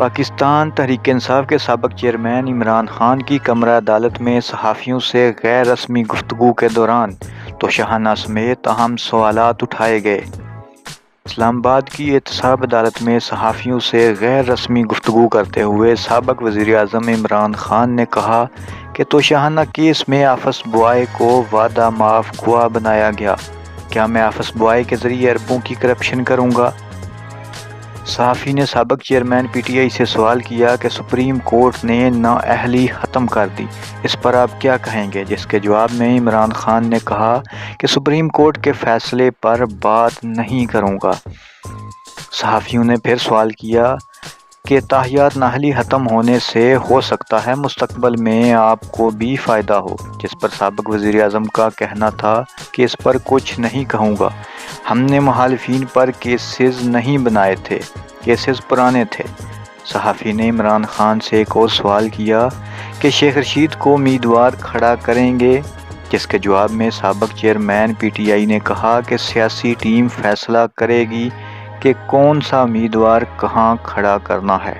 پاکستان تحریک انصاف کے سابق چیئرمین عمران خان کی کمرہ عدالت میں صحافیوں سے غیر رسمی گفتگو کے دوران توشیحانہ سمیت اہم سوالات اٹھائے گئے۔ اسلام آباد کی احتساب عدالت میں صحافیوں سے غیر رسمی گفتگو کرتے ہوئے سابق وزیر اعظم عمران خان نے کہا کہ توشیحانہ کیس میں آفس بوائے کو وعدہ معاف گواہ بنایا گیا۔ کیا میں آفس بوائے کے ذریعے اربوں کی کرپشن کروں گا؟ صحافی نے سابق چیئرمین پی ٹی آئی سے سوال کیا کہ سپریم کورٹ نے نااہلی ختم کر دی، اس پر آپ کیا کہیں گے؟ جس کے جواب میں عمران خان نے کہا کہ سپریم کورٹ کے فیصلے پر بات نہیں کروں گا۔ صحافیوں نے پھر سوال کیا کہ تاحیات نااہلی ختم ہونے سے ہو سکتا ہے مستقبل میں آپ کو بھی فائدہ ہو، جس پر سابق وزیر اعظم کا کہنا تھا کہ اس پر کچھ نہیں کہوں گا، ہم نے مخالفین پر کیسز نہیں بنائے تھے، کیسز پرانے تھے۔ صحافی نے عمران خان سے ایک اور سوال کیا کہ شیخ رشید کو امیدوار کھڑا کریں گے، جس کے جواب میں سابق چیئرمین پی ٹی آئی نے کہا کہ سیاسی ٹیم فیصلہ کرے گی کہ کون سا امیدوار کہاں کھڑا کرنا ہے۔